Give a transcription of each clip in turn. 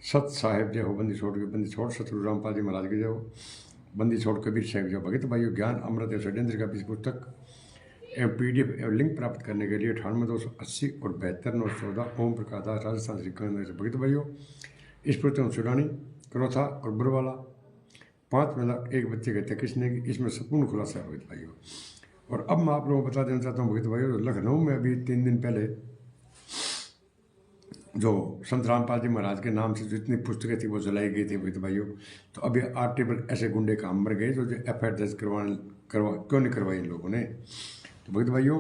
सत साहेब जय हो, बंदी छोड़ के बंदी छोड़, सतगुरु रामपाल जी महाराज की जय हो, बंदी छोड़ कबीर साहब जय। भगत भाइयों, ज्ञान अमृत एवं षड्यंत्र का बीज पुस्तक एवं PDF एवं लिंक प्राप्त करने के लिए 98 280 और 72 914 ओम प्रकाश दास राजस्थान श्री गंगा। भगत भाइयों, इस पुस्तक सुडानी करोथा और बुरवाला 5 में एक बच्चे कहते हैं किसने की, इसमें संपूर्ण खुलासा है भगत भाइयों। और अब मैं आप लोगों को बता देना चाहता हूँ भगत भाइयों, लखनऊ में अभी 3 दिन पहले जो संत रामपाल जी महाराज के नाम से जितनी पुस्तकें थी वो जलाई गई थी भगत भाइयों। तो अभी 8 टेबल ऐसे गुंडे काम मर गए जो FIR दर्ज क्यों नहीं करवाई इन लोगों ने। तो भगत भाइयों,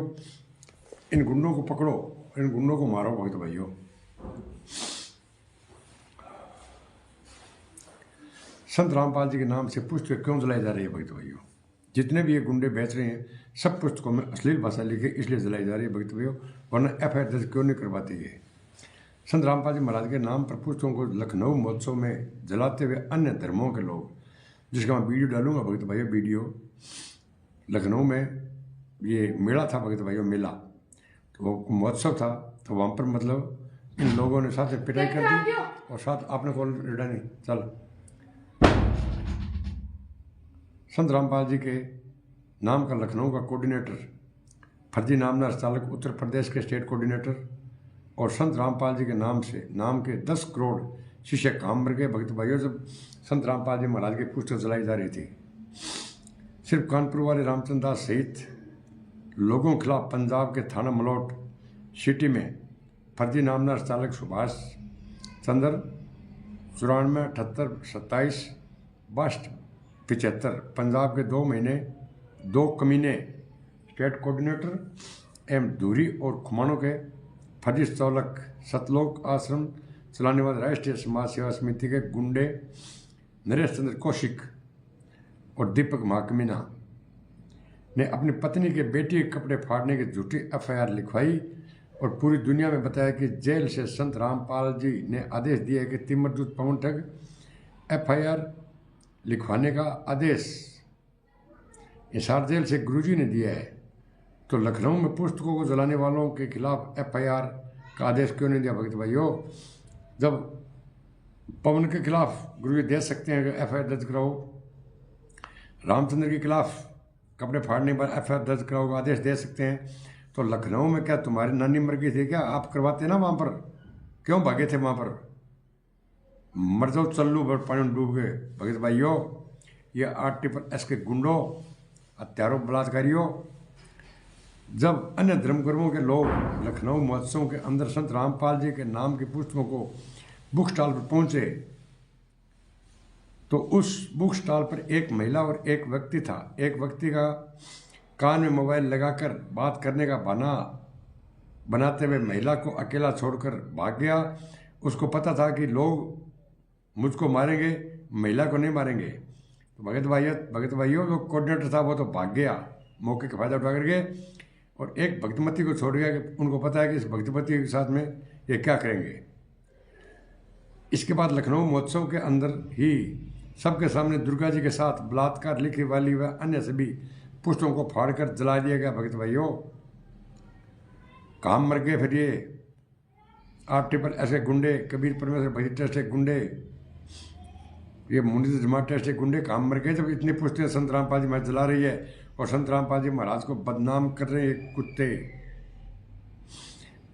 इन गुंडों को पकड़ो, इन गुंडों को मारो भगत भाइयों। संत रामपाल जी के नाम से पुस्तकें क्यों जलाई जा रही है भगत भाइयों? जितने भी ये गुंडे बेच रहे हैं सब पुस्तकों में अश्लील भाषा लिखे इसलिए जलाई जा रही है भगत भाइयों, वरना FIR दर्ज क्यों नहीं करवाती है। संत रामपाल जी महाराज के नाम पर पुस्तकों को लखनऊ महोत्सव में जलाते हुए अन्य धर्मों के लोग, जिसका मैं वीडियो डालूंगा भगत भाइयों। वीडियो लखनऊ में ये मेला था भगत भाइयों, मेला तो महोत्सव था, तो वहाँ पर मतलब इन लोगों ने साथ पिटाई कर दी और साथ आपने कॉल रेडा नहीं चल। संत रामपाल जी के नाम का लखनऊ का कोऑर्डिनेटर फर्जी नामदार चालक, उत्तर प्रदेश के स्टेट कोऑर्डिनेटर और संत रामपाल जी के नाम से नाम के 10 करोड़ शिष्य काम मर गए भगत भाइयों जब संत रामपाल जी महाराज की पुस्तक जलाई जा रही थी। सिर्फ कानपुर वाले रामचंद्र दास सहित लोगों के खिलाफ पंजाब के थाना मलोट सिटी में फर्जी नामदार चालक सुभाष चंद्र 94 78 27 62 75, पंजाब के 2 महीने 2 कमीने स्टेट कोऑर्डिनेटर एवं धूरी और खुमानों के फर्जी चालक सतलोक आश्रम चलाने वाले राष्ट्रीय समाज सेवा समिति के गुंडे नरेश चंद्र कौशिक और दीपक महाकमीना ने अपनी पत्नी के बेटी के कपड़े फाड़ने की झूठी FIR लिखवाई और पूरी दुनिया में बताया कि जेल से संत रामपाल जी ने आदेश दिया है कि तिमरदूत पवन ठग FIR लिखवाने का आदेश हिसार जेल से गुरुजी ने दिया है। तो लखनऊ में पुस्तकों को जलाने वालों के खिलाफ FIR का आदेश क्यों नहीं दिया भगत भाइयों? जब पवन के खिलाफ गुरुजी दे सकते हैं कि FIR दर्ज कराओ, रामचंद्र के खिलाफ कपड़े फाड़ने पर FIR दर्ज कराओ का आदेश दे सकते हैं, तो लखनऊ में क्या तुम्हारी नानी मर गई थी क्या? आप करवाते ना वहाँ पर, क्यों भागे थे वहाँ पर? मर जाओ चल्लू पर पानी में डूब गए भगत भाइयों। ये 8 टेबल के गुंडों, हत्यारों, बलात्कारियों, जब अन्य धर्मगुरुओं के लोग लखनऊ महोत्सव के अंदर संत रामपाल जी के नाम की पुस्तकों को बुक स्टॉल पर पहुंचे तो उस बुक स्टॉल पर एक महिला और एक व्यक्ति था। एक व्यक्ति का कान में मोबाइल लगाकर बात करने का बहाना बनाते हुए महिला को अकेला छोड़कर भाग गया। उसको पता था कि लोग मुझको मारेंगे, महिला को नहीं मारेंगे। तो भगत भाइयों जो कोऑर्डिनेटर था वो तो भाग गया, मौके का फायदा उठा करके, और एक भक्तमती को छोड़ गया कि उनको पता है कि इस भक्तमती के साथ में ये क्या करेंगे। इसके बाद लखनऊ महोत्सव के अंदर ही सबके सामने दुर्गा जी के साथ बलात्कार लिखी वाली व अन्य सभी पुस्तकों को फाड़कर जला दिया गया भगत भाइयों। काम मर गए फिर ये 8 टेबल ऐसे गुंडे, कबीर परमेश्वर भजन ट्रस्ट के गुंडे, ये मुनीद जमात ट्रस्ट के गुंडे काम मर गए जब इतनी पुस्तकें संत रामपाल जी महाराज जला रही है और संत रामपाल जी महाराज को बदनाम कर रहे हैं कुत्ते।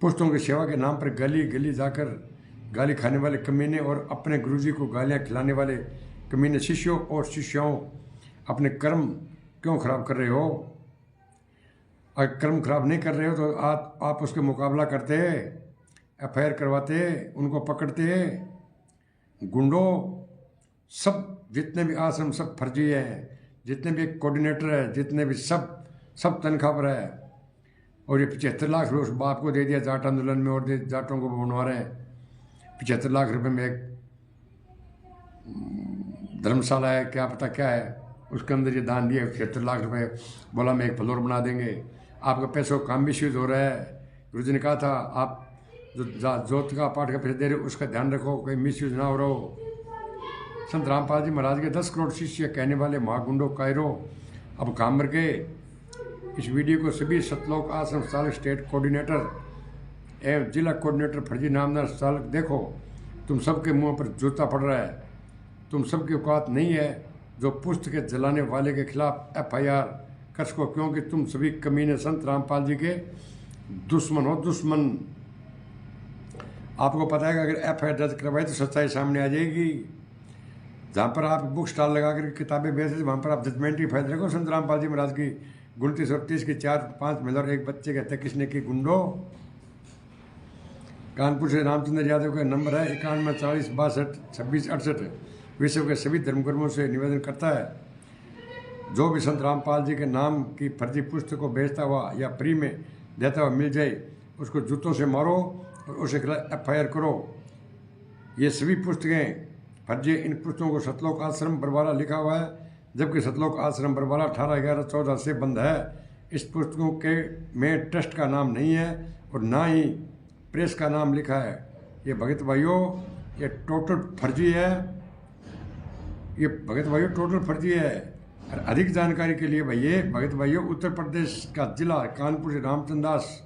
पुस्तकों की सेवा के नाम पर गली गली जाकर गाली खाने वाले कमीने और अपने गुरुजी को गालियां खिलाने वाले कमीने शिष्यों और शिष्याओं, अपने कर्म क्यों खराब कर रहे हो? अगर कर्म खराब नहीं कर रहे हो तो आप उसके मुकाबला करते, FIR करवाते, उनको पकड़ते। गुंडों, सब जितने भी आश्रम सब फर्जी हैं, जितने भी कोऑर्डिनेटर है, जितने भी सब तनख्वाह पर है। और ये 75 लाख रुपये उस बाप को दे दिया जाट आंदोलन में और जाटों को बनवा रहे हैं। 75 लाख रुपये में एक धर्मशाला है, क्या पता क्या है, उसके अंदर ये दान दिया 76 लाख रुपये। बोला मैं एक फ्लोर बना देंगे, आपका पैसों का काम भी यूज हो रहा है। गुरु जी ने कहा था आप जो जोत का पाठ का पैसे दे रहे हो उसका ध्यान रखो, कोई मिस यूज ना हो रहा हो। संत रामपाल जी महाराज के 10 करोड़ शिष्य कहने वाले महागुंडो कायरो अब काम मर गए। इस वीडियो को सभी सतलोक आश्रम चालक स्टेट कोऑर्डिनेटर एवं जिला कोऑर्डिनेटर फर्जी नामदार चालक देखो तुम सबके मुंह पर जूता पड़ रहा है। तुम सबकी औकात नहीं है जो पुस्तकें जलाने वाले के खिलाफ FIR कर सको, क्योंकि तुम सभी कमीने संत रामपाल जी के दुश्मन हो, दुश्मन। आपको पता है कि अगर FIR दर्ज करवाई तो सच्चाई सामने आ जाएगी। जहाँ पर आप बुक स्टॉल लगा कर किताबें बेच रहे, वहाँ पर आप जजमेंट ही फाइल रखो। संत रामपाल जी महाराज की 29 और 30 की 4-5 महिला और एक बच्चे कहते हैं किसने की गुंडो। कानपुर से रामचंद्र यादव का नंबर है 91 40 62 26 68। विश्व के सभी धर्मगुरुओं से निवेदन करता है, जो भी संत रामपाल जी के नाम की फर्जी पुस्तक को बेचता हुआ या फ्री में देता हुआ मिल जाए, उसको जूतों से मारो और उसे खिलाफ FIR करो। ये सभी पुस्तकें फर्जी। इन पुस्तकों को सतलोक आश्रम बरवाला लिखा हुआ है, जबकि सतलोक आश्रम बरवाला 18/11/14 से बंद है। इस पुस्तकों के में ट्रस्ट का नाम नहीं है और ना ही प्रेस का नाम लिखा है। ये भगत भाइयों, ये टोटल फर्जी है। ये भगत भाइयों टोटल फर्जी है। और अधिक जानकारी के लिए भैया भगत भाइयों उत्तर प्रदेश का जिला कानपुर से रामचंद्र दास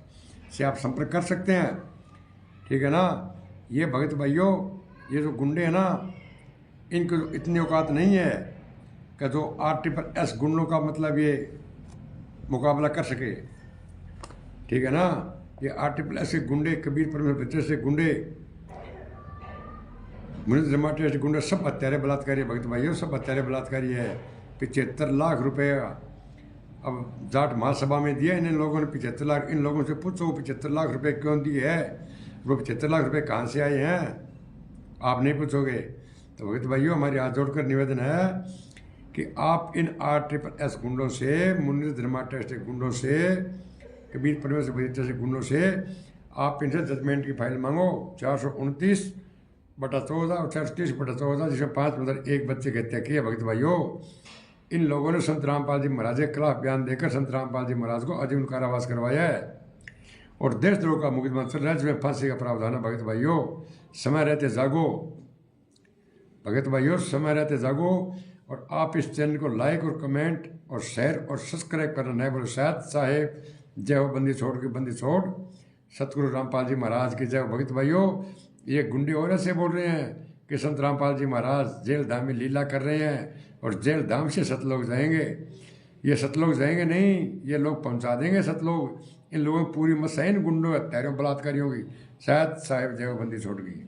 से आप संपर्क कर सकते हैं, ठीक है ना। ये भगत भाइयों, ये जो गुंडे हैं ना, इनको इतनी औकात नहीं है कि जो RSS गुंडों का मतलब ये मुकाबला कर सके, ठीक है ना। ये RSS के गुंडे, कबीर परमेश्वर से गुंडे, मुनीन्द्र धर्माटे से गुंडे, सब हत्यारे बलात्कारी है भगत भाइयों, सब हत्यारे बलात्कारी है। 75 लाख रुपए अब जाट महासभा में दिया इन लोगों ने। 75 लाख। इन लोगों से पूछो 75 लाख रुपए क्यों दिए है, वो 75 लाख रुपए कहाँ से आए हैं, आप नहीं पूछोगे। तो भगत भाइयों, हमारे हाथ जोड़कर निवेदन है कि आप इन RSS गुंडों से, मुनीन्द्र धर्माटे से गुंडों से, कबीर परमेश्वर से गुंडों से आप इनसे जजमेंट की फाइल मांगो। 429/14 और 430/14, जिसमें 5 मतलब एक बच्चे की हत्या की है। भगत भाइयों, इन लोगों ने संत रामपाल जी महाराज के खिलाफ बयान देकर संत रामपाल जी महाराज को आजीवन कारावास करवाया है और देशद्रोह का मुकदमा चल रहा है, जिसमें फांसी का प्रावधान है। भगत भाइयों, समय रहते जागो। भगत भाइयों, समय रहते जागो। और आप इस चैनल को लाइक और कमेंट और शेयर और सब्सक्राइब करना नहीं बोलो। शायद साहेब जय हो, बंदी छोड़ के बंदी छोड़, सतगुरु रामपाल जी महाराज की जय हो। भगत भाइयों, ये गुंडे और ऐसे बोल रहे हैं कि संत रामपाल जी महाराज जेल धाम में लीला कर रहे हैं और जेल धाम से सतलोक जाएंगे। ये सतलोक जाएंगे नहीं, ये लोग पहुंचा देंगे सतलोक। इन लोगों की पूरी मत है इन गुंडों, हत्यारों, बलात्कारियों की। शायद साहेब जय हो, बंदी छोड़ गई।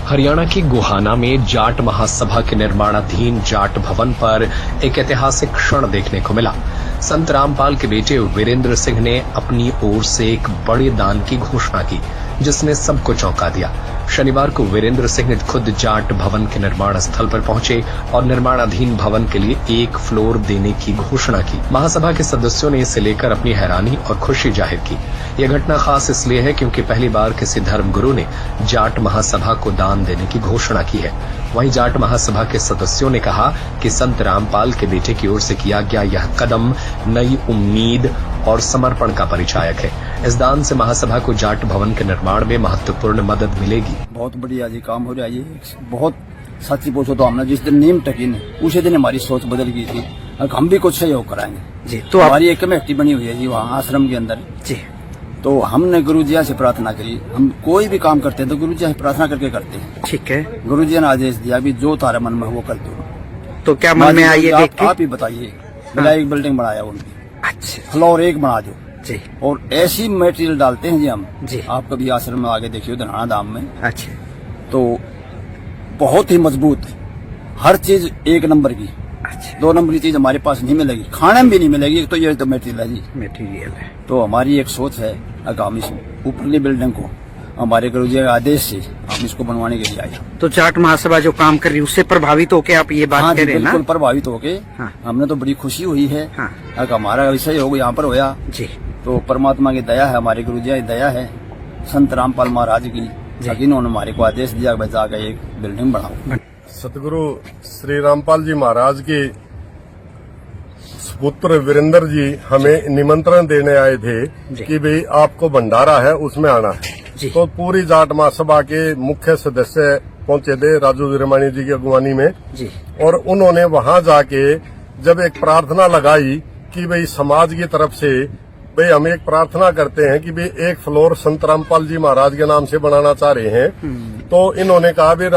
हरियाणा की गोहाना में जाट महासभा के निर्माणाधीन जाट भवन पर एक ऐतिहासिक क्षण देखने को मिला। संत रामपाल के बेटे वीरेंद्र सिंह ने अपनी ओर से एक बड़े दान की घोषणा की, जिसने सबको चौंका दिया। शनिवार को वीरेंद्र सिंह ने खुद जाट भवन के निर्माण स्थल पर पहुंचे और निर्माणाधीन भवन के लिए 1 फ्लोर देने की घोषणा की। महासभा के सदस्यों ने इसे लेकर अपनी हैरानी और खुशी जाहिर की। यह घटना खास इसलिए है क्योंकि पहली बार किसी धर्मगुरु ने जाट महासभा को दान देने की घोषणा की है। वहीं जाट महासभा के सदस्यों ने कहा कि संत रामपाल के बेटे की ओर से किया गया यह कदम नई उम्मीद और समर्पण का परिचायक है। इस दान से महासभा को जाट भवन के निर्माण में महत्वपूर्ण मदद मिलेगी। बहुत बढ़िया जी काम हो रहा है। ये बहुत सच्ची पूछो तो हमने जिस दिन नीम टकी ने उसी दिन हमारी सोच बदल गई थी, हम भी कुछ सहयोग कराएंगे जी। तो हमारी एक कमेटी बनी हुई है जी वहाँ आश्रम के अंदर जी। तो हमने गुरु जी से प्रार्थना करी, हम कोई भी काम करते हैं तो गुरु जी से प्रार्थना करके करते हैं, ठीक है। गुरु जी ने आदेश दिया भी जो तारा मन में वो कर दो। तो क्या मन में आई है, आप ही बताइए। हाँ। एक बिल्डिंग बनाया उनकी, अच्छा, फ्लोर 1 बना दो जी। और ऐसी मटेरियल डालते हैं जी हम जी। आप कभी आश्रम में आगे देखिए धनाना धाम में, अच्छा, तो बहुत ही मजबूत, हर चीज 1 नंबर की। अच्छा। 2 नंबर की चीज हमारे पास नहीं मिलेगी, खाने में भी नहीं मिलेगी। तो ये तो मटेरियल है जी, मटेरियल है। तो हमारी एक सोच है आगामी ऊपरली बिल्डिंग को हमारे गुरु जी के आदेश से हम इसको बनवाने के लिए आए। तो जाट महासभा जो काम कर रही है उससे प्रभावित होके आप ये बात कह रहे हैं ना? बिल्कुल प्रभावित होके। हाँ। हमने तो बड़ी खुशी हुई है। हाँ। हमारा विषय हो यहाँ पर होया जी। तो परमात्मा की दया है, हमारे गुरु जी की दया है, संत रामपाल महाराज की, इन्होंने हमारे को आदेश दिया जाकर एक बिल्डिंग बनाओ। सतगुरु श्री रामपाल जी महाराज के पुत्र वीरेंद्र जी हमें निमंत्रण देने आए थे कि भाई आपको भंडारा है उसमें आना है। तो पूरी जाट महासभा के मुख्य सदस्य पहुंचे थे राजू वीरमानी जी की अगुवानी में जी। और उन्होंने वहां जाके जब एक प्रार्थना लगाई कि भाई समाज की तरफ से भाई हम एक प्रार्थना करते हैं कि भाई एक फ्लोर संत रामपाल जी महाराज के नाम से बनाना चाह रहे हैं। तो इन्होंने कहा भी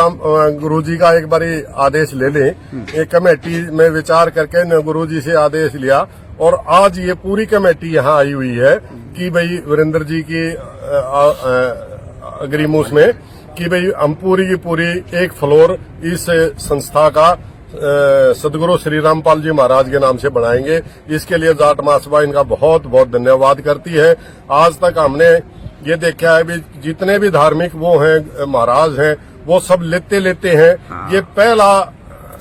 गुरु जी का एक बारी आदेश ले लें। एक कमेटी में विचार करके गुरु जी से आदेश लिया और आज ये पूरी कमेटी यहाँ आई हुई है कि भाई वीरेंद्र जी की अग्रिमूस में कि भाई हम पूरी की पूरी एक फ्लोर इस संस्था का सदगुरु श्री रामपाल जी महाराज के नाम से बनाएंगे। इसके लिए जाट महासभा इनका बहुत बहुत धन्यवाद करती है। आज तक हमने ये देखा है भी जितने भी धार्मिक वो हैं महाराज हैं वो सब लेते हैं। ये पहला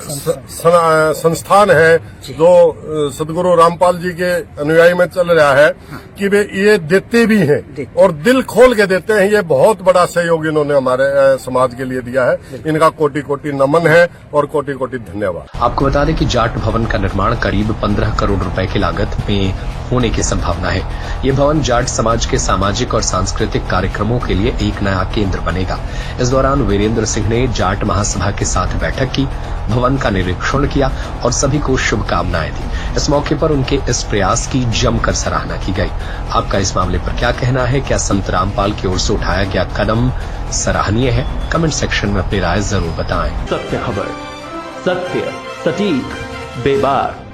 संस्थान है जो सदगुरु रामपाल जी के अनुयायी में चल रहा है कि वे ये देते भी हैं और दिल खोल के देते हैं। ये बहुत बड़ा सहयोग इन्होंने हमारे समाज के लिए दिया है। इनका कोटि कोटि नमन है और कोटि कोटि धन्यवाद। आपको बता दें कि जाट भवन का निर्माण करीब 15 करोड़ रुपए की लागत में होने की संभावना है। ये भवन जाट समाज के सामाजिक और सांस्कृतिक कार्यक्रमों के लिए एक नया केंद्र बनेगा। इस दौरान वीरेंद्र सिंह ने जाट महासभा के साथ बैठक की, भवन का निरीक्षण किया और सभी को शुभकामनाएं दी। इस मौके पर उनके इस प्रयास की जमकर सराहना की गई। आपका इस मामले पर क्या कहना है? क्या संत रामपाल की ओर से उठाया गया कदम सराहनीय है? कमेंट सेक्शन में अपनी राय जरूर बताएं। सत्य खबर, सत्य, सटीक, बेबाक।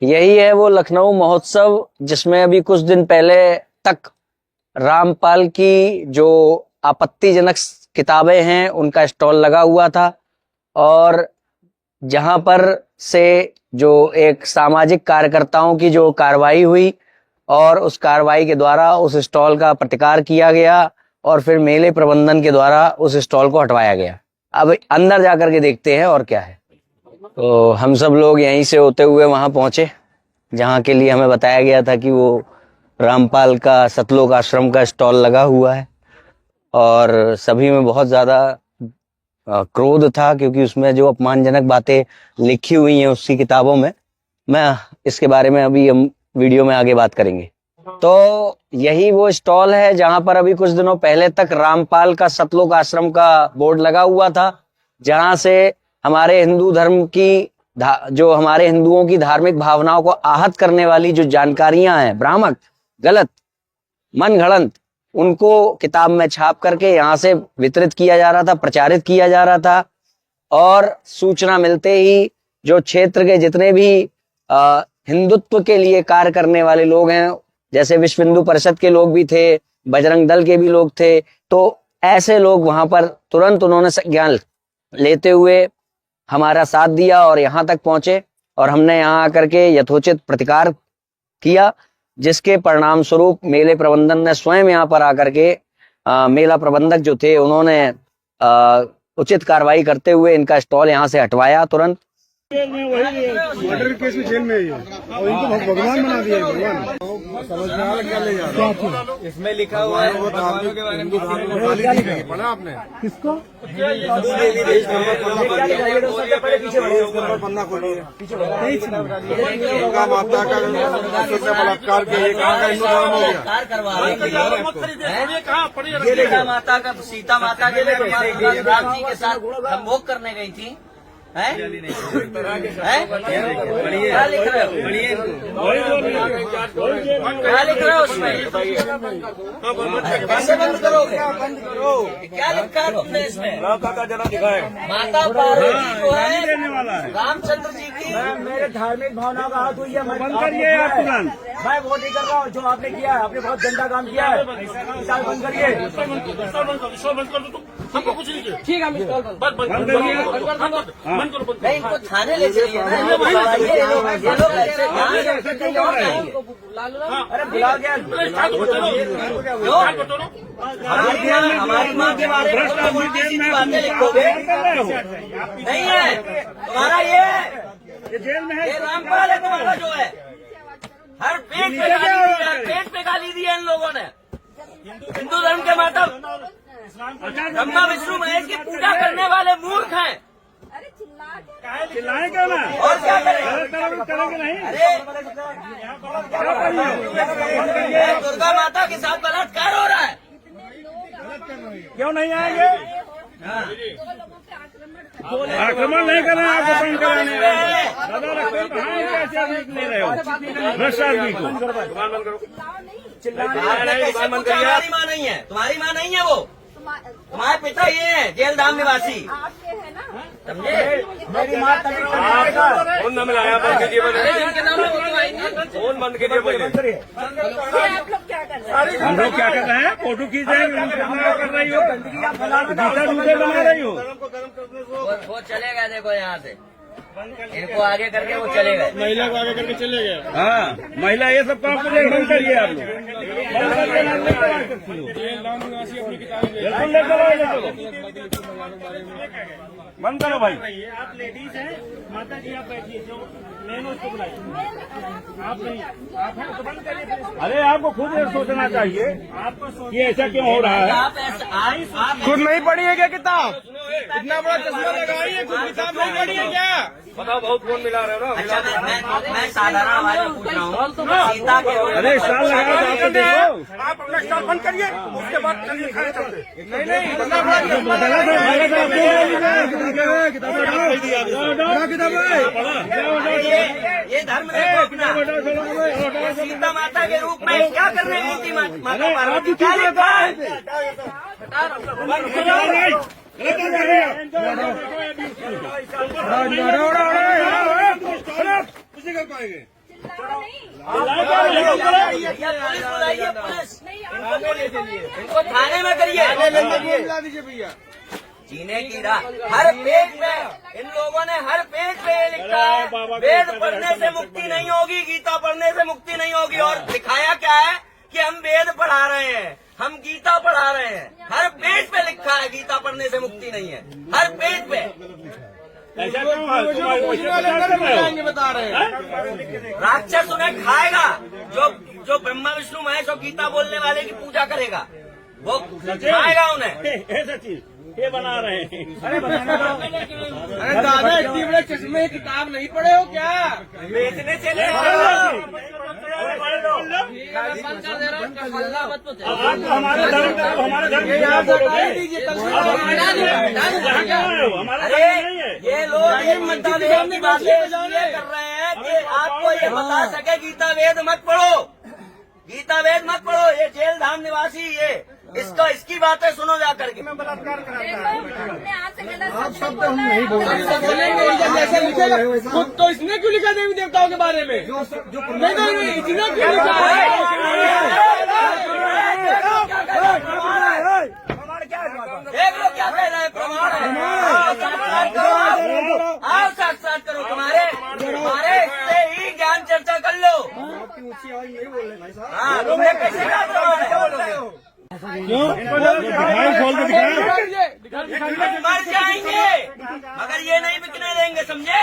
यही है वो लखनऊ महोत्सव जिसमें अभी कुछ दिन पहले तक रामपाल की जो आपत्तिजनक किताबें हैं उनका स्टॉल लगा हुआ था और जहां पर से जो एक सामाजिक कार्यकर्ताओं की जो कार्रवाई हुई और उस कार्रवाई के द्वारा उस स्टॉल का प्रतिकार किया गया और फिर मेले प्रबंधन के द्वारा उस स्टॉल को हटवाया गया। अब अंदर जाकर के देखते हैं और क्या है। तो हम सब लोग यहीं से होते हुए वहां पहुंचे जहां के लिए हमें बताया गया था कि वो रामपाल का सतलोक आश्रम का स्टॉल लगा हुआ है और सभी में बहुत ज्यादा क्रोध था क्योंकि उसमें जो अपमानजनक बातें लिखी हुई हैं उसकी किताबों में। मैं इसके बारे में अभी हम वीडियो में आगे बात करेंगे। तो यही वो स्टॉल है जहां पर अभी कुछ दिनों पहले तक रामपाल का सतलोक आश्रम का बोर्ड लगा हुआ था, जहां से हमारे हिंदू धर्म की जो हमारे हिंदुओं की धार्मिक भावनाओं को आहत करने वाली जो जानकारियां हैं, भ्रामक, गलत, मनगढ़ंत, उनको किताब में छाप करके यहाँ से वितरित किया जा रहा था, प्रचारित किया जा रहा था। और सूचना मिलते ही जो क्षेत्र के जितने भी हिंदुत्व के लिए कार्य करने वाले लोग हैं, जैसे विश्व हिंदू परिषद के लोग भी थे, बजरंग दल के भी लोग थे, तो ऐसे लोग वहां पर तुरंत उन्होंने संज्ञान लेते हुए हमारा साथ दिया और यहाँ तक पहुंचे और हमने यहाँ आकर के यथोचित प्रतिकार किया, जिसके परिणाम स्वरूप मेले प्रबंधन ने स्वयं यहाँ पर आकर के मेला प्रबंधक जो थे उन्होंने उचित कार्रवाई करते हुए इनका स्टॉल यहाँ से हटवाया तुरंत। मर्डर केस में जेल में है और इनको भगवान बना दिया है। भगवान समझ में आ रहा क्या ले जा रहा है? इसमें लिखा हुआ है वो धार्मिक के बारे में पढ़ा आपने? किसको? पन्ना खोलिए। दुर्गा माता का बलात्कार किया, कहाँ का हिंदू धर्म हो गया? ये दुर्गा माता का सीता माता के राम जी के साथ संभोग करने गई थी। क्या लिख रहे हो? क्या लिख रहे हो उसमें? कैसे बंद करोगे? क्या लिखा है तुमने इसमें? माता पार्वती जो है रामचंद्र जी की मेरे धार्मिक भावना का हाथ हुई है। मैं वो नहीं कर रहा हूँ जो आपने किया है। आपने बहुत गंदा काम किया है। बंद करिए। हमको कुछ नहीं चाहिए। ठीक है, नहीं इनको थाने ले चलिए ना। अरे बुला गया। हमारी माँ के बारे में बातें लिखोगे नहीं है तुम्हारा। ये जेल में है, रामपाल है तुम्हारा जो है। हर पेट पे गाली दी है इन लोगों ने। हिंदू धर्म के माता ब्रह्मा विष्णु महेश की पूजा करने वाले मूर्ख हैं। चिल्लाएं क्यों ना? और क्या करें? करेंगे नहीं। अरे दुर्गा माता के साथ बलात्कार हो रहा है। क्यों नहीं आएंगे? आक्रमण नहीं कर रहे हैं, आपको तंग कराने दादा रखते कहाँ कैसे आदमी ले रहे हो भ्रष्ट आदमी को। तुम्हारी माँ नहीं है, तुम्हारी माँ नहीं है वो, तुम्हारे पिता ये है जेलधाम निवासी, समझे। मेरी माँ तभी फोन न मिलाया बंद कीजिए, फोन बंद कीजिए पहले। हम लोग क्या कर रहे हैं, फोटो खींच रहे हैं, कर रही हो जूता जूते बना रही हो। वो चले गए देखो यहाँ से, इनको आगे करके वो चले गए, महिला को आगे करके चले गए। हाँ महिला ये सब काम करिए, बंद करिए आप लोग, बंद करो भाई। आप लेडीज हैं, माता जी आप बैठिए, जो मैंने उसको बुलाइए, आप नहीं, आप हैं तो बंद करिए। अरे आपको खुद सोचना चाहिए कि ऐसा क्यों हो रहा है। खुद नहीं पढ़ी है क्या किताब? इतना बड़ा चश्मा लगाई है, खुद किताब नहीं पढ़ी है क्या? बताओ, बहुत फोन मिला रहे हो ना। अच्छा मैं साधारण आवाज में पूछ रहा हूँ, सीता के अरे स्टार लगा तो आपको देखो, आप अपना स्टॉल बंद करिए, उसके बाद चलिए खाने चलते। नहीं ये धर्म देखो अपना, सीता माता के रूप में क्या करने गई थी माता पार्वती, क्या लिखा है? कुछ कर पाएंगे। पुलिस इनको थाने में करिए, भैया जीने की राह। हर पेज पे इन लोगों ने हर पेज पे ये लिखा है, वेद पढ़ने से मुक्ति नहीं होगी, गीता पढ़ने से मुक्ति नहीं होगी। और दिखाया क्या है कि हम वेद पढ़ा रहे हैं, हम गीता पढ़ा रहे हैं। हर पेज पे लिखा है गीता पढ़ने से मुक्ति नहीं है, हर पेज पे। ऐसा क्यों बता रहे हैं? राक्षस उन्हें खाएगा, जो ब्रह्मा विष्णु महेश और गीता बोलने वाले की पूजा करेगा, वो खाएगा उन्हें। ऐसा चीज ये बना रहे हैं। अरे दादा इतनी बड़े चश्मे की किताब नहीं पढ़े हो क्या? बेचने चले हमारे धर्म अरे ये लोग ये गीता वेद की बातें इसलिए कर रहे हैं कि आपको ये बता सके गीता वेद मत पढ़ो, गीता वेद मत पढ़ो। ये जेल धाम निवासी ये इसकी बातें सुनो जा करके। आप सब तो हम नहीं बोल रहे, जैसे लिखेगा खुद तो इसने क्यों लिखा देवी देवताओं के बारे में? नहीं इसने क्यों लिखा है? देख लो क्या कह रहे हैं, प्रमाण है। आओ साक्षात करो, तुम्हारे इससे ही ज्ञान चर्चा कर लो। हाँ तुमने कैसे कहा प्रमाण है? मर जाएंगे मगर ये नहीं बिकने देंगे, समझे।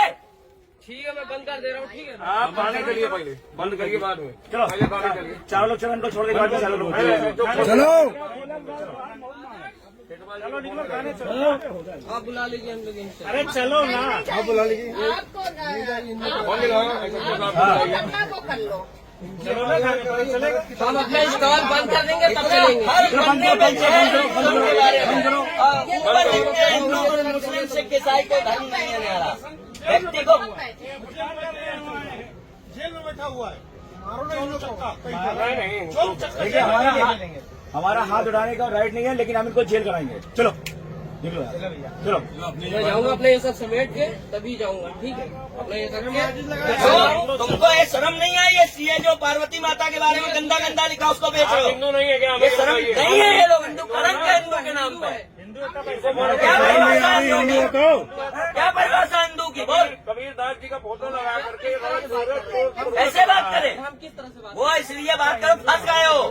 ठीक है मैं बंद कर दे रहा हूँ। ठीक है आप खाने के लिए पहले बंद करिए, बाद में चलो पहले खाने के लिए। चार लोग चलो, इनको छोड़ के बाद में चलो निकलो खाने चलो। आप बुला लीजिए हम लोग इनसे। अरे चलो ना, आप बुला लीजिए। हम अपना स्टॉल बंद कर देंगे तब चलेंगे। हिंदू मुस्लिम सिख ईसाई को धर्म नहीं है न्यारा, व्यक्ति को। जेल में बैठा हुआ है, हमारा हाथ उठाने का राइट नहीं है, लेकिन हम इनको जेल कराएंगे। चलो निकलो चलो। मैं जाऊंगा अपने ये सब समेट के तभी जाऊंगा। ठीक है अपना ये सब तुमको ये शर्म नहीं आई? ये सीए जो पार्वती माता के बारे में गंदा गंदा लिखा उसको बेच रहे हो। हिंदू नहीं है क्या? ये शर्म नहीं है? ये लोग हिंदू कलंक है हिंदू के नाम पे। क्या परिभाषा हिंदू की बोल? कबीरदास जी का फोटो लगा करके ऐसे बात करे? हम किस तरह से बात? वो इसलिए बात करो, फंस गए हो।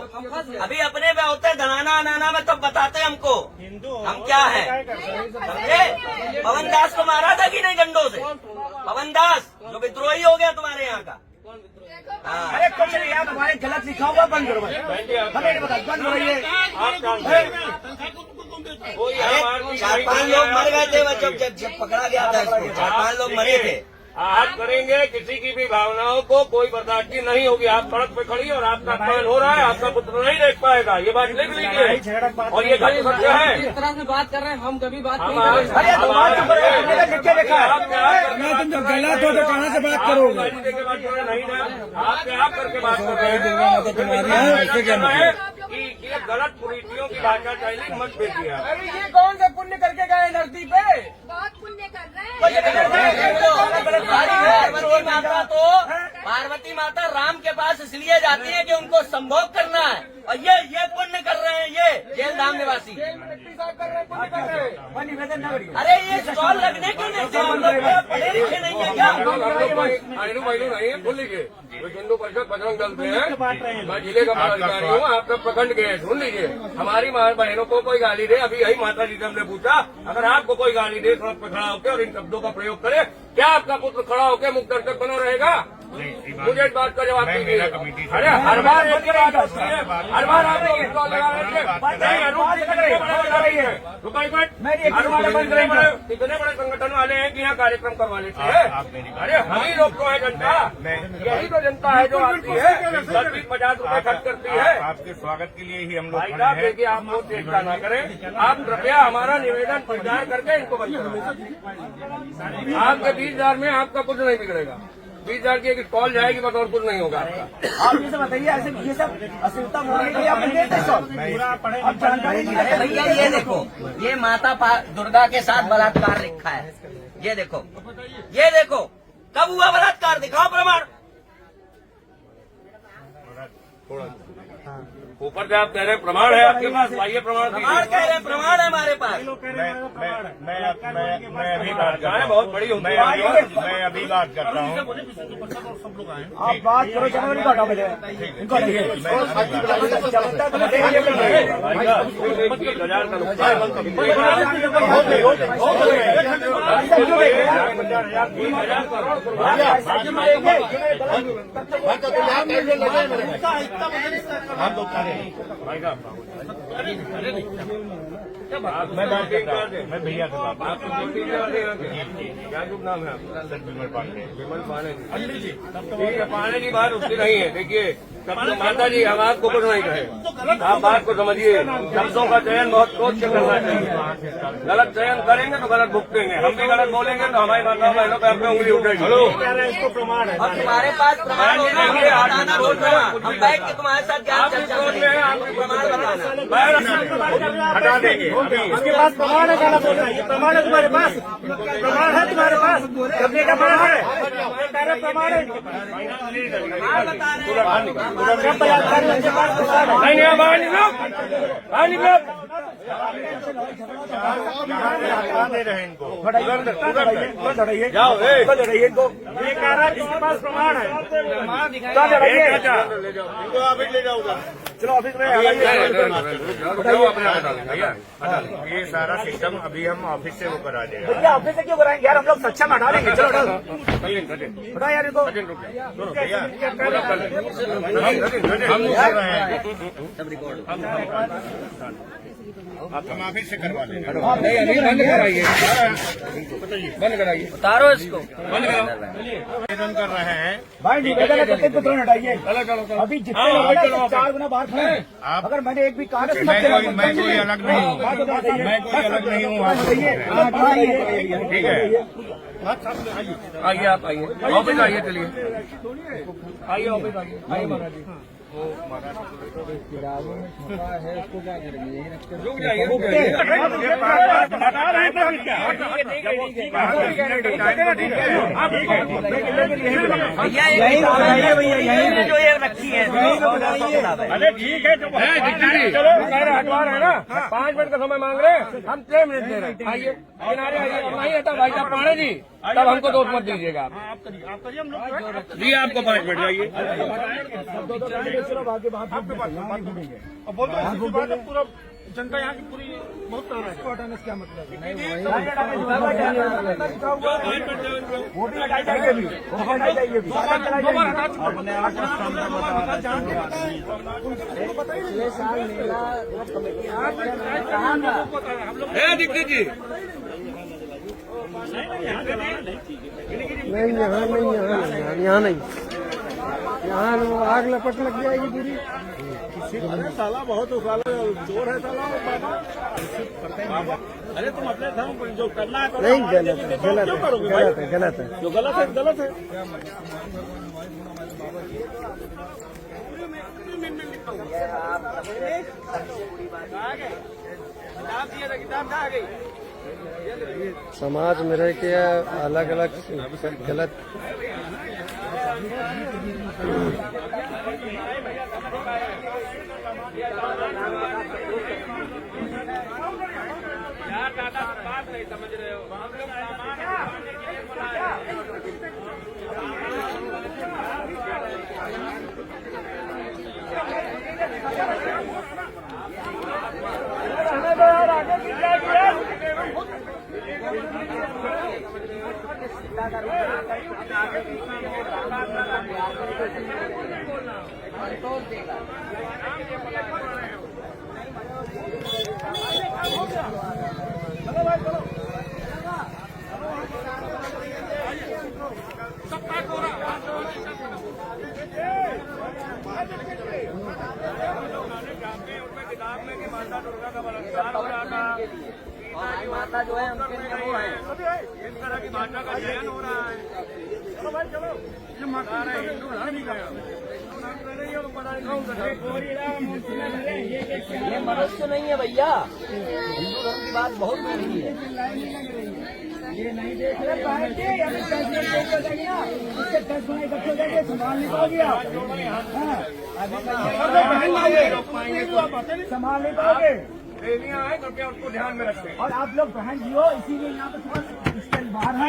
अभी अपने पे होते धनाना अनाना में तब बताते हमको हम क्या है, समझे। पवन दास को मारा था कि नहीं डंडों से? पवन दास जो विद्रोही हो गया तुम्हारे यहाँ का। अरे कुछ नहीं यार, तुम्हारे गलत लिखा हुआ बंद करो भाई। हमें बता बंद हो रही है। अरे 4-5 लोग मर गए थे जब पकड़ा गया था इसको, 4-5 लोग मरे थे। आहत करेंगे, किसी की भी भावनाओं को कोई बर्दाश्त नहीं होगी। आप सड़क पे खड़ी और आपका अपमान हो रहा है, आपका पुत्र नहीं देख पाएगा, ये बात लिख लीजिए। और ये घट सत्य है। इस तरह से बात कर रहे हैं, हम कभी बात हम नहीं कर रहे। गलत हो तो कहाँ से बात करोगे? नहीं ना, आप क्या करके बात कर रहे हैं कि ये गलत कुरीतियों की भाषा शैली मत भेजिए। अरे ये कौन से पुण्य करके गए धरती पे? बहुत पुण्य कर रहे हैं। पार्वती माता राम के पास इसलिए जाती है कि उनको संभोग करना है, और ये पुण्य कर रहे हैं, ये जेल धाम निवासी। अरे ये स्टॉल लगने क्यों नहीं थे? हम लोग पढ़े लिखे नहीं है क्या? नहीं है, भूल लीजिए। हिंदू परिषद बजरंग दल से है, मैं जिले का पदाधिकारी हूँ, आपका प्रखंड गए, सुन लीजिए। हमारी बहनों को कोई गाली दे, अभी यही माता जी से हमने पूछा, अगर आपको कोई गाली दे सड़क पर खड़ा होकर और इन शब्दों का प्रयोग करे, क्या आपका पुत्र खड़ा होकर मुख दर्शक बना रहेगा? मुझे इस बात का जवाब दीजिए। अरे हर बार एक ही बात होती है, हर बार आप लोग स्टॉल लगा रहे थे। इतने बड़े संगठन वाले हैं कि यहाँ कार्यक्रम करवा लेते हैं। अरे हम ही लोग तो है जनता, यही तो जनता है जो आती है, 10-50 रुपए खर्च करती है। आपके स्वागत के लिए ही हम लोग भाई साहब देखिए, आप वो चेष्टा न करें, आप कृपया हमारा निवेदन प्रचार करके इनको बंद करें। आपके 20,000 में आपका कुछ नहीं बिगड़ेगा। 20,000 की एक कॉल जाएगी, बस और कुछ नहीं होगा। आप ये बताइए, ऐसे ये सब अश्लीलता बोलने के लिए आप देते आप जानकारी नहीं। अरे भैया ये देखो, ये माता दुर्गा के साथ बलात्कार लिखा है। ये देखो, कब हुआ बलात्कार? दिखाओ प्रमाण। ऊपर से आप कह रहे हैं प्रमाण है आपके पास, लाइए प्रमाण। प्रमाण कह रहे हैं, प्रमाण है हमारे पास। मैं अभी बात कर रहा हूँ, बहुत बड़ी होती है। मैं अभी बात कर रहा हूँ। आप बात करो, चलो नहीं काटा मुझे इनको नहीं। 20,000 का नुकसान। मैं बात करता हूँ, मैं भैया से बात। क्या शुभ नाम है आपका? विमल पांडे। विमल पांडे जी। ठीक है, पांडे जी बात उसकी नहीं है। देखिए माता जी, हम आपको कुछ नहीं कहे, आप बात को समझिए। शब्दों का चयन बहुत सोच के करना चाहिए। गलत चयन करेंगे तो गलत भुगतेंगे। हम भी गलत बोलेंगे तो हमारी माता बहनों पर अपने उंगली उठेगी। इसको प्रमाण है। और तुम्हारे पास प्रमाण होगा, हम बताना बोल रहे हैं। हम बैठ के तुम्हारे साथ ज्ञान चर्चा करेंगे। प्रमाण बताना। हटा देंगे। इसके पास प्रमाण है, क्या बोल रहा है? ये प्रमाण है तुम्हारे पास? प्रमाण है तुम्हारे पास? करने का प्रमाण है? प्रमाण है? नहीं नहीं, बाहर निकलो, बाहर निकलो। दे रहे हैं इनको। जाओ, इनको ये कह रहा है इसके पास प्रमाण है। इनको आप ले जाओ उधर। चलो ऑफिस में ये सारा सिस्टम अभी हम ऑफिस से वो करा देगा। भैया ऑफिस से क्यों कराएंगे यार? हम लोग सच्चा में हटा देंगे। चलो हटाओ यार इनको। हम कर रहे हैं, हम ऑफिस से करवा लेंगे। बंद कराइए, बंद कराइए, उतारो इसको। निवेदन कर रहे हैं। भाई निवेदन है तो तुरंत हटाइए। अभी जितने लोग हैं ना, 4 गुना बाहर खड़े हैं। अगर मैंने एक भी कहा मैं कोई अलग नहीं हूँ, मैं कोई अलग नहीं हूँ। ठीक है, आइए आप आइए, ऑफिस आइए, चलिए आइए ऑफिस आइए, आइए महाराज जी। रुक जाइए, रुक जाइए। यही जो ये रखी है। अरे ठीक है, चलो हटवा रहे हैं ना, 5 मिनट का समय मांग रहे हैं, हम 6 मिनट दे रहे हैं। आइए किनारे आइए, नहीं हटा भाई साहब पांडे जी, तब हमको दोष मत दीजिएगा आप। जी आपको 5 मिनट जाइए। पूरा जनता यहाँ की पूरी बहुत तरह है। हटाने से क्या मतलब है? वोटिंग हटाई जाएगी अभी, हटाई जाएगी अभी। दीक्षित जी नहीं, यहाँ नहीं, यहाँ आग लपट लग जाएगी पूरी। अरे साला बहुत उसाला चोर है साला बाबा। अरे तुम अपने धर्म जो करना है नहीं, गलत है, गलत है, गलत है, गलत है, जो गलत है गलत है। समाज में रह के अलग अलग गलत बात नहीं समझ रहे हो। माता जो है उनके लिए वो है इस तरह की भाषा का चयन हो रहा है। चलो भाई चलो, ये माता है हिंदू धर्म का ये मनुष्य नहीं है भैया, हिंदू धर्म की बात बहुत बड़ी है। ये नहीं देख रहे संभाल नहीं पाओगे आप, संभाल नहीं पाओगे। ट्रेनियां हैं, कृपया उसको ध्यान में रखें। और आप लोग बहन जी हो, इसीलिए यहाँ पे थोड़ा स्टैंड बाहर है।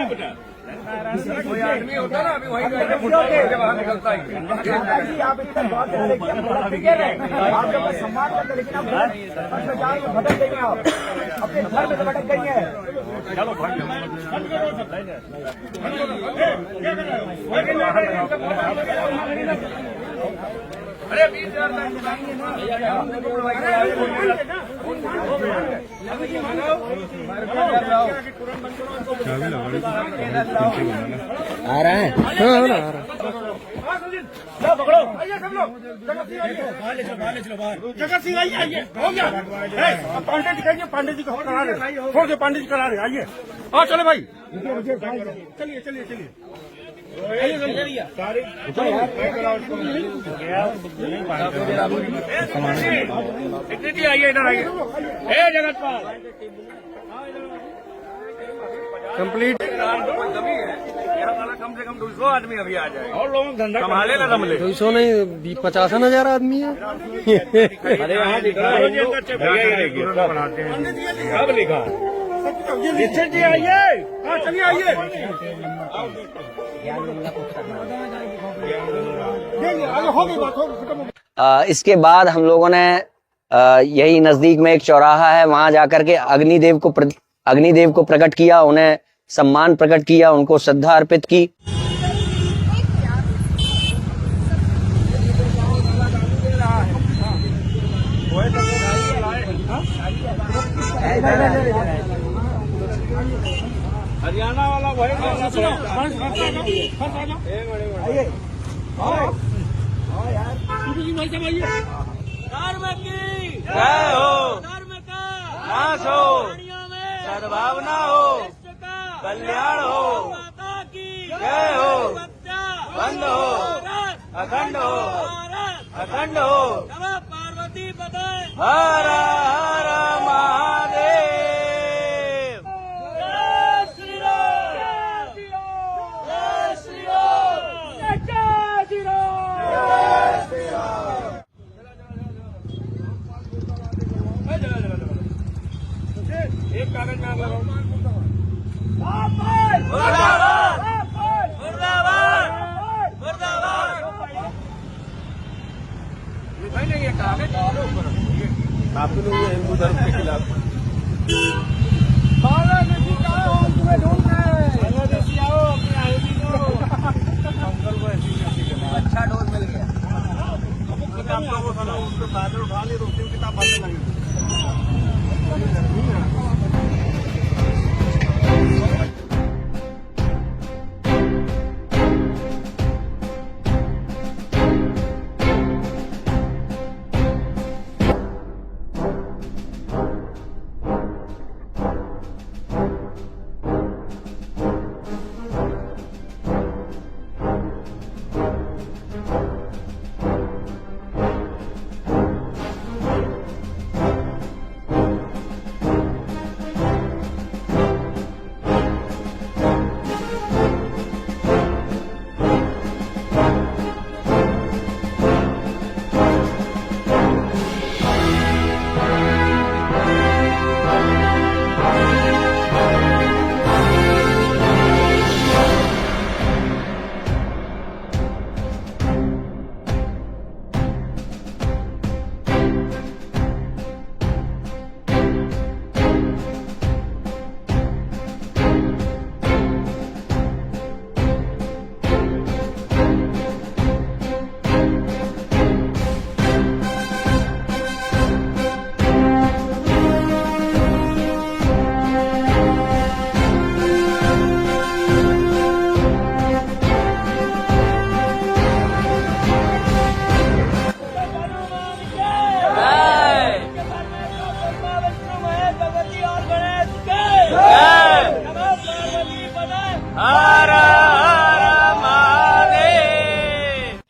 कोई आदमी होता ना अभी वहीं बाहर निकलता है। आप इतना बात आप लोग सम्मान करते, लेकिन आप भ्रष्टाचार में भटक गई हैं, आप अपने घर में भटक गई हैं। चलो अरे 20,000 आ रहा है। पकड़ो, आइए सब लोग। जगत सिंह आइए, आइए हो गया। पांडे जी कहिए, पांडे जी को करा रहे, छोड़ के पांडे जी करा रहे, आइए। हाँ चले भाई, चलिए चलिए चलिए। आइए इधर आइए। जगत पाल कंप्लीट कम से कम 200 आदमी अभी आ जाए और लोगों धंधा संभाले ना संभले। 200 नहीं 50,000 आदमी है। अरे यहाँ अब लिखा जी आइए। हाँ चलिए आइए। इसके बाद हम लोगों ने यही नजदीक में एक चौराहा है, वहां जाकर के अग्निदेव को प्रकट किया, उन्हें सम्मान प्रकट किया, उनको श्रद्धा अर्पित की। हरियाणा वाला वही नाश हो, सद्भावना हो, कल्याण हो, जय हो, बंद हो, अखंड हो, अखंड हो, पार्वती हर हर महादेव। एक कागज में आप लगाओ। मुर्दाबाद मुर्दाबाद मुर्दाबाद। लिखाई नहीं है कागज आप लोग हिंदू धर्म के खिलाफ। बांग्लादेशी का हो, तुम्हें ढूंढ रहे हैं। बांग्लादेशी आओ, अपने आईडी को मंगल को ऐसी अच्छा डोज मिल गया। आप लोगों को सुना उसको कागज उठा ले, रोटी किताब बंद लगेगी।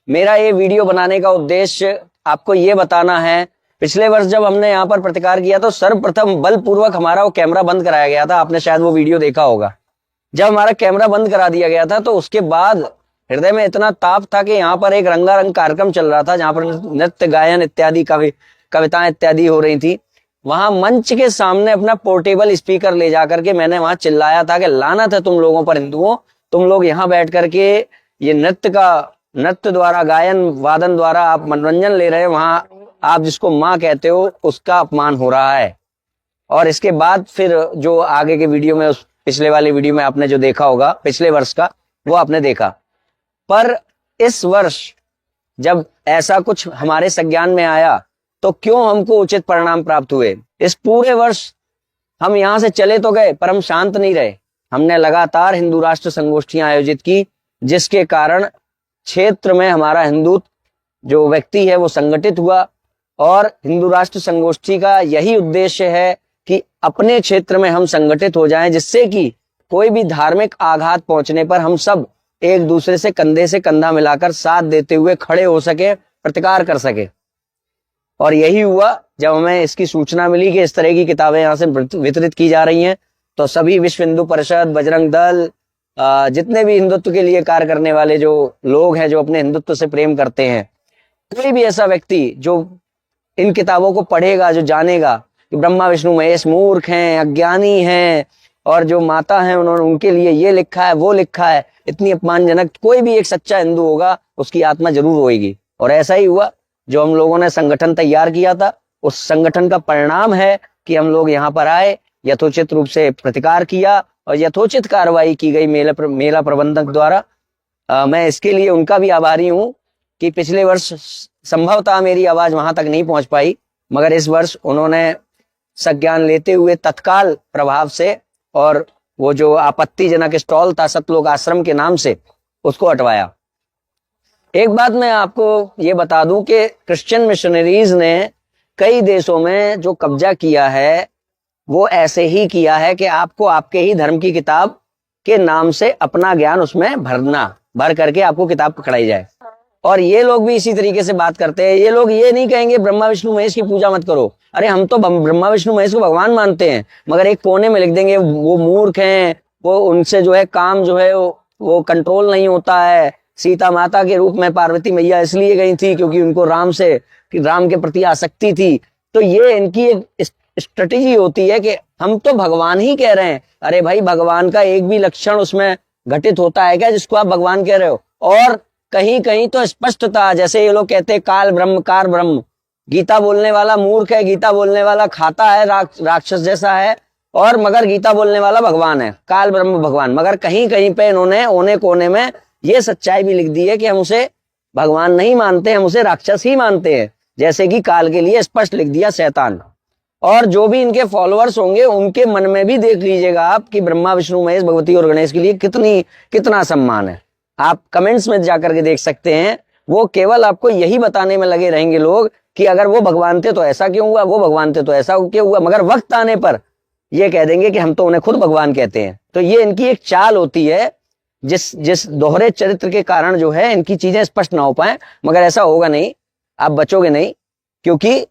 मेरा ये वीडियो बनाने का उद्देश्य आपको ये बताना है, पिछले वर्ष जब हमने यहाँ पर प्रतिकार किया तो सर्वप्रथम बलपूर्वक हमारा वो कैमरा बंद कराया गया था। आपने शायद वो वीडियो देखा होगा। जब हमारा कैमरा बंद करा दिया गया था तो उसके बाद हृदय में इतना ताप था कि यहाँ पर एक रंगारंग कार्यक्रम चल रहा था, जहाँ पर नृत्य गायन इत्यादि कविताएं इत्यादि हो रही थी। वहां मंच के सामने अपना पोर्टेबल स्पीकर ले जाकर के मैंने वहां चिल्लाया था कि लानत है तुम लोगों पर हिंदुओं, तुम लोग यहाँ बैठ करके ये नृत्य द्वारा गायन वादन द्वारा आप मनोरंजन ले रहे हैं, वहां आप जिसको माँ कहते हो उसका अपमान हो रहा है। और इसके बाद फिर जो आगे के वीडियो में, उस पिछले वाले वीडियो में आपने जो देखा होगा पिछले वर्ष का, वो आपने देखा। पर इस वर्ष जब ऐसा कुछ हमारे संज्ञान में आया तो क्यों हमको उचित परिणाम प्राप्त हुए। इस पूरे वर्ष हम यहां से चले तो गए पर हम शांत नहीं रहे। हमने लगातार हिंदू राष्ट्र संगोष्ठियां आयोजित की, जिसके कारण क्षेत्र में हमारा हिंदुत्व जो व्यक्ति है वो संगठित हुआ। और हिंदू राष्ट्र संगोष्ठी का यही उद्देश्य है कि अपने क्षेत्र में हम संगठित हो जाएं, जिससे कि कोई भी धार्मिक आघात पहुंचने पर हम सब एक दूसरे से कंधा मिलाकर साथ देते हुए खड़े हो सके, प्रतिकार कर सके। और यही हुआ। जब हमें इसकी सूचना मिली कि इस तरह की किताबें यहाँ से वितरित की जा रही हैं, तो सभी विश्व हिंदू परिषद, बजरंग दल, जितने भी हिंदुत्व के लिए कार्य करने वाले जो लोग हैं, जो अपने हिंदुत्व से प्रेम करते हैं, कोई भी ऐसा व्यक्ति जो इन किताबों को पढ़ेगा, जो जानेगा कि ब्रह्मा विष्णु महेश मूर्ख हैं, अज्ञानी हैं, और जो माता हैं उन्होंने उनके लिए ये लिखा है वो लिखा है, इतनी अपमानजनक, कोई भी एक सच्चा हिंदू होगा उसकी आत्मा जरूर रोएगी। और ऐसा ही हुआ। जो हम लोगों ने संगठन तैयार किया था, उस संगठन का परिणाम है कि हम लोग यहाँ पर आए, यथोचित रूप से प्रतिकार किया और यथोचित कार्रवाई की गई मेला प्रबंधक द्वारा। मैं इसके लिए उनका भी आभारी हूँ कि पिछले वर्ष संभवतः मेरी आवाज वहां तक नहीं पहुंच पाई, मगर इस वर्ष उन्होंने संज्ञान लेते हुए तत्काल प्रभाव से और वो जो आपत्तिजनक स्टॉल था सतलोक आश्रम के नाम से, उसको हटवाया। एक बात मैं आपको ये बता दूं कि क्रिश्चियन मिशनरीज ने कई देशों में जो कब्जा किया है वो ऐसे ही किया है कि आपको आपके ही धर्म की किताब के नाम से अपना ज्ञान उसमें भर करके आपको किताब पकड़ाई जाए। और ये लोग भी इसी तरीके से बात करते हैं। ये लोग ये नहीं कहेंगे ब्रह्मा विष्णु महेश की पूजा मत करो। अरे हम तो ब्रह्मा विष्णु महेश को भगवान मानते हैं, मगर एक कोने में लिख देंगे वो मूर्ख हैं, वो उनसे जो है काम जो है वो कंट्रोल नहीं होता है। सीता माता के रूप में पार्वती मैया इसलिए गई थी क्योंकि उनको राम के प्रति आसक्ति थी। तो ये इनकी एक स्ट्रेटेजी होती है कि हम तो भगवान ही कह रहे हैं। अरे भाई, भगवान का एक भी लक्षण उसमें घटित होता है क्या जिसको आप भगवान कह रहे हो? और कहीं कहीं तो स्पष्ट था, जैसे ये लोग कहते हैं काल ब्रह्म कार ब्रह्म। गीता बोलने वाला मूर्ख है, गीता बोलने वाला खाता है, राक्षस जैसा है, और मगर गीता बोलने वाला भगवान है, काल ब्रह्म भगवान। मगर कहीं कहीं पे इन्होंने ओने कोने में ये सच्चाई भी लिख दी है कि हम उसे भगवान नहीं मानते, हम उसे राक्षस ही मानते हैं। जैसे कि काल के लिए स्पष्ट लिख दिया शैतान। और जो भी इनके फॉलोअर्स होंगे उनके मन में भी देख लीजिएगा आप कि ब्रह्मा विष्णु महेश भगवती और गणेश के लिए कितना सम्मान है। आप कमेंट्स में जाकर के देख सकते हैं। वो केवल आपको यही बताने में लगे रहेंगे लोग कि अगर वो भगवान थे तो ऐसा क्यों हुआ, वो भगवान थे तो ऐसा क्यों हुआ, मगर वक्त आने पर ये कह देंगे कि हम तो उन्हें खुद भगवान कहते हैं। तो ये इनकी एक चाल होती है, जिस दोहरे चरित्र के कारण जो है इनकी चीजें स्पष्ट ना हो पाए। मगर ऐसा होगा नहीं, आप बचोगे नहीं, क्योंकि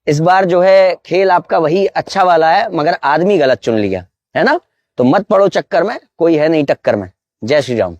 इस बार जो है खेल आपका वही अच्छा वाला है, मगर आदमी गलत चुन लिया है ना। तो मत पड़ो चक्कर में, कोई है नहीं टक्कर में। जय श्री राम।